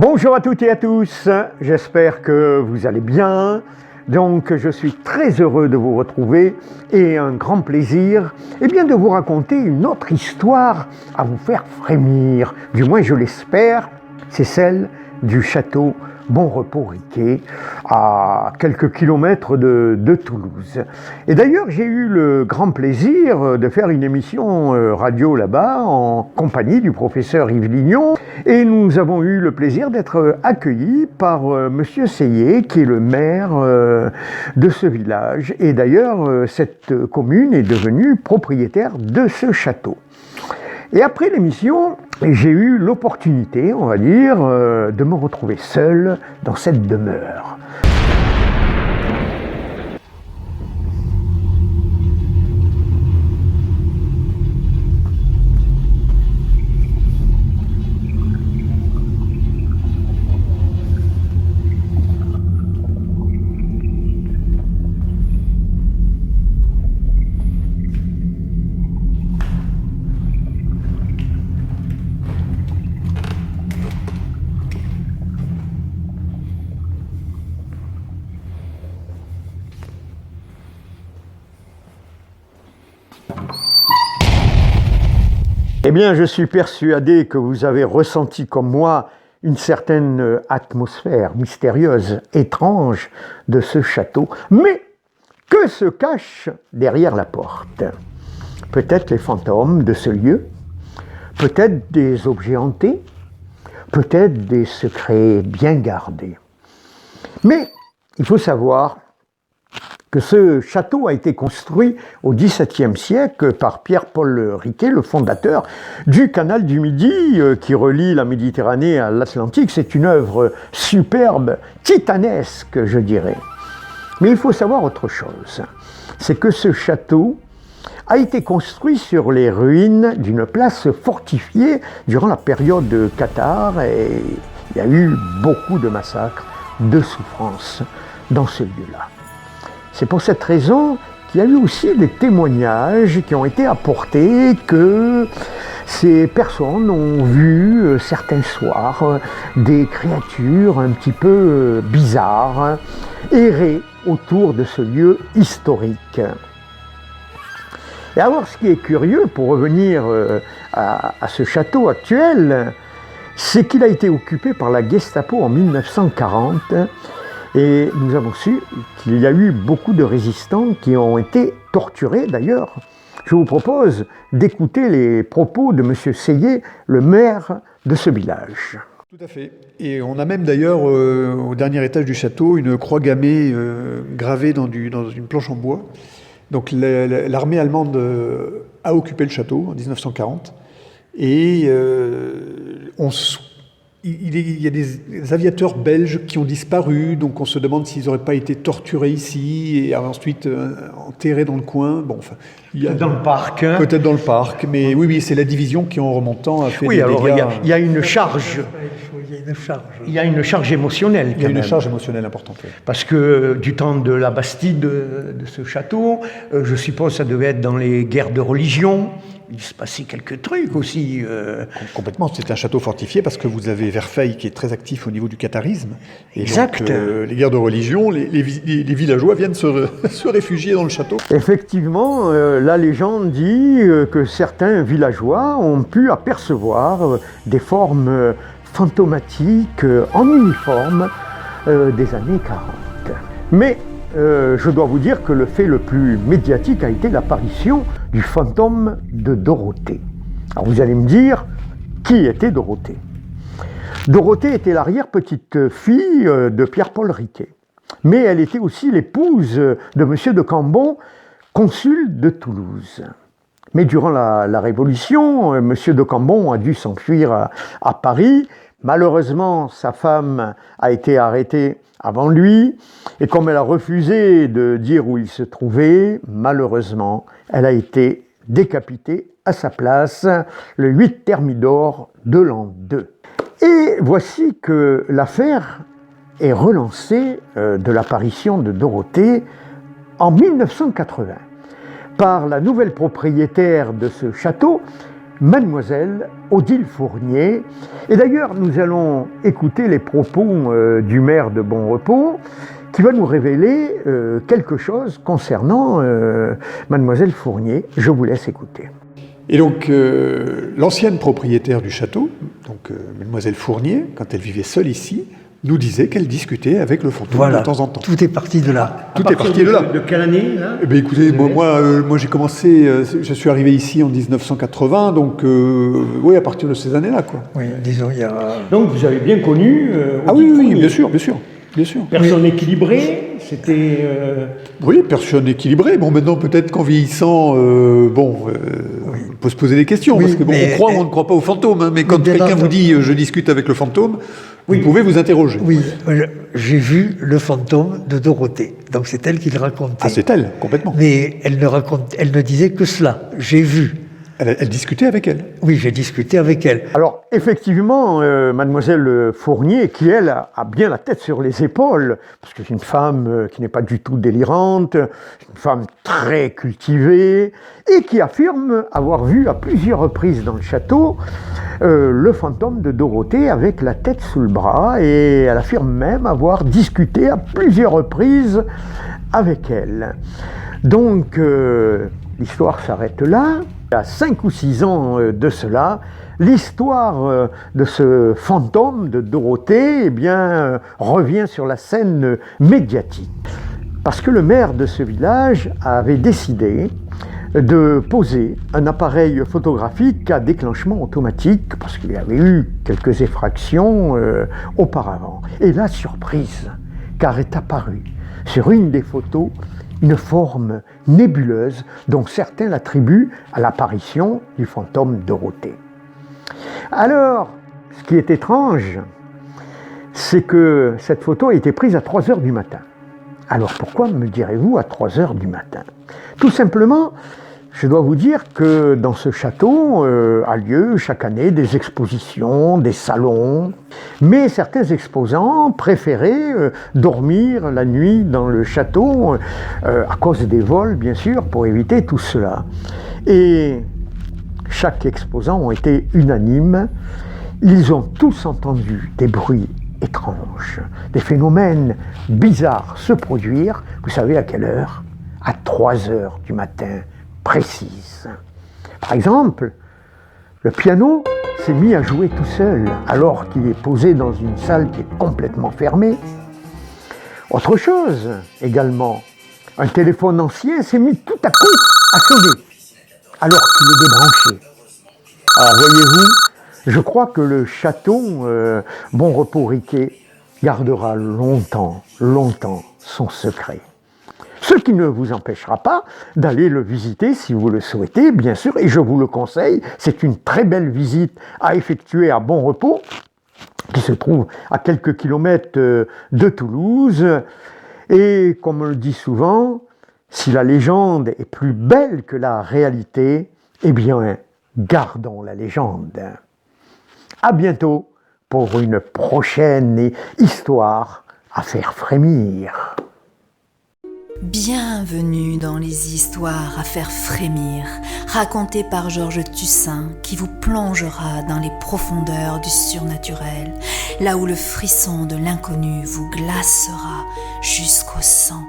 Bonjour à toutes et à tous, j'espère que vous allez bien. Donc je suis très heureux de vous retrouver et un grand plaisir de vous raconter une autre histoire à vous faire frémir, du moins je l'espère, c'est celle du château Bon Repos Riquet, à quelques kilomètres de Toulouse. Et d'ailleurs, j'ai eu le grand plaisir de faire une émission radio là-bas en compagnie du professeur Yves Lignon. Et nous avons eu le plaisir d'être accueillis par Monsieur Seyé, qui est le maire de ce village. Et d'ailleurs, cette commune est devenue propriétaire de ce château. Et après l'émission, j'ai eu l'opportunité, on va dire, de me retrouver seul dans cette demeure. Eh bien, je suis persuadé que vous avez ressenti comme moi une certaine atmosphère mystérieuse, étrange de ce château. Mais que se cache derrière la porte? Peut-être les fantômes de ce lieu, peut-être des objets hantés, peut-être des secrets bien gardés. Mais il faut savoir que ce château a été construit au XVIIe siècle par Pierre-Paul Riquet, le fondateur du canal du Midi qui relie la Méditerranée à l'Atlantique. C'est une œuvre superbe, titanesque, je dirais. Mais il faut savoir autre chose, c'est que ce château a été construit sur les ruines d'une place fortifiée durant la période cathare et il y a eu beaucoup de massacres, de souffrances dans ce lieu-là. C'est pour cette raison qu'il y a eu aussi des témoignages qui ont été apportés que ces personnes ont vu certains soirs des créatures un petit peu bizarres errer autour de ce lieu historique. Et alors ce qui est curieux, pour revenir à ce château actuel, c'est qu'il a été occupé par la Gestapo en 1940. Et nous avons su qu'il y a eu beaucoup de résistants qui ont été torturés. D'ailleurs, je vous propose d'écouter les propos de M. Seyé, le maire de ce village. Tout à fait. Et on a même d'ailleurs au dernier étage du château une croix gammée gravée dans une planche en bois. Donc l'armée allemande a occupé le château en 1940 et il y a des aviateurs belges qui ont disparu, donc on se demande s'ils n'auraient pas été torturés ici et ensuite enterrés dans le coin. Bon, enfin, dans le parc. Hein. Peut-être dans le parc, mais oui, c'est la division qui en remontant a fait des alors dégâts. Il y a une charge. Il y a une charge émotionnelle. Il y a une charge émotionnelle importante. Oui. Parce que du temps de la Bastide de ce château, je suppose que ça devait être dans les guerres de religion. Il se passait quelques trucs aussi. Complètement, c'est un château fortifié parce que vous avez Verfeil qui est très actif au niveau du catharisme. Et exact. Donc, les guerres de religion, les villageois viennent se réfugier dans le château. Effectivement, la légende dit que certains villageois ont pu apercevoir des formes fantomatiques en uniforme des années 40. Mais je dois vous dire que le fait le plus médiatique a été l'apparition du fantôme de Dorothée. Alors vous allez me dire, qui était Dorothée? Dorothée était l'arrière-petite-fille de Pierre-Paul Riquet. Mais elle était aussi l'épouse de M. de Cambon, consul de Toulouse. Mais durant la Révolution, M. de Cambon a dû s'enfuir à Paris. Malheureusement, sa femme a été arrêtée avant lui, et comme elle a refusé de dire où il se trouvait, malheureusement, elle a été décapitée à sa place le 8 Thermidor de l'an 2. Et voici que l'affaire est relancée de l'apparition de Dorothée en 1980 par la nouvelle propriétaire de ce château, Mademoiselle Odile Fournier. Et d'ailleurs, nous allons écouter les propos du maire de Bonrepos, qui va nous révéler quelque chose concernant Mademoiselle Fournier. Je vous laisse écouter. Et donc, l'ancienne propriétaire du château, donc Mademoiselle Fournier, quand elle vivait seule ici, nous disait qu'elle discutait avec le fantôme de temps en temps. Tout est parti de là. Tout est parti de là. De quelle année, là? Eh bien, écoutez, moi j'ai commencé, je suis arrivé ici en 1980, donc oui, à partir de ces années-là, quoi. Oui, disons, il y a... Donc vous avez bien connu... Ah oui, oui, bien sûr, bien sûr. Bien sûr. Personne équilibrée, c'était... Oui, personne équilibrée. Bon, maintenant, peut-être qu'en vieillissant, on peut se poser des questions, Oui, parce que bon, mais- on croit ou on ne croit pas au fantôme, hein, mais quand bien quelqu'un entendu. vous dit « je discute avec le fantôme », vous pouvez vous interroger. Oui, j'ai vu le fantôme de Dorothée. Donc c'est elle qui le racontait. Ah, c'est elle, complètement. Mais elle ne disait que cela. J'ai vu. Elle discutait avec elle. Oui, j'ai discuté avec elle. Alors, effectivement, Mademoiselle Fournier, qui, elle, a bien la tête sur les épaules, parce que c'est une femme qui n'est pas du tout délirante, une femme très cultivée, et qui affirme avoir vu à plusieurs reprises dans le château le fantôme de Dorothée avec la tête sous le bras, et elle affirme même avoir discuté à plusieurs reprises avec elle. Donc, l'histoire s'arrête là. Il y a 5 ou 6 ans de cela, l'histoire de ce fantôme de Dorothée revient sur la scène médiatique. Parce que le maire de ce village avait décidé de poser un appareil photographique à déclenchement automatique, parce qu'il y avait eu quelques effractions auparavant. Et là, surprise, car est apparue sur une des photos une forme nébuleuse dont certains l'attribuent à l'apparition du fantôme Dorothée. Alors, ce qui est étrange, c'est que cette photo a été prise à 3 heures du matin. Alors pourquoi me direz-vous à 3 heures du matin? Tout simplement, je dois vous dire que dans ce château a lieu chaque année des expositions, des salons, mais certains exposants préféraient dormir la nuit dans le château à cause des vols, bien sûr, pour éviter tout cela. Et chaque exposant ont été unanimes, ils ont tous entendu des bruits étranges, des phénomènes bizarres se produire. Vous savez à quelle heure? À 3 heures du matin. Précise. Par exemple, le piano s'est mis à jouer tout seul alors qu'il est posé dans une salle qui est complètement fermée. Autre chose également, un téléphone ancien s'est mis tout à coup à sonner alors qu'il est débranché. Alors voyez-vous, je crois que le château Bonrepos-Riquet gardera longtemps son secret. Ce qui ne vous empêchera pas d'aller le visiter si vous le souhaitez, bien sûr, et je vous le conseille. C'est une très belle visite à effectuer à Bonrepos, qui se trouve à quelques kilomètres de Toulouse. Et comme on le dit souvent, si la légende est plus belle que la réalité, eh bien, gardons la légende. À bientôt pour une prochaine histoire à faire frémir. Bienvenue dans les histoires à faire frémir, racontées par Georges Tussin, qui vous plongera dans les profondeurs du surnaturel, là où le frisson de l'inconnu vous glacera jusqu'au sang.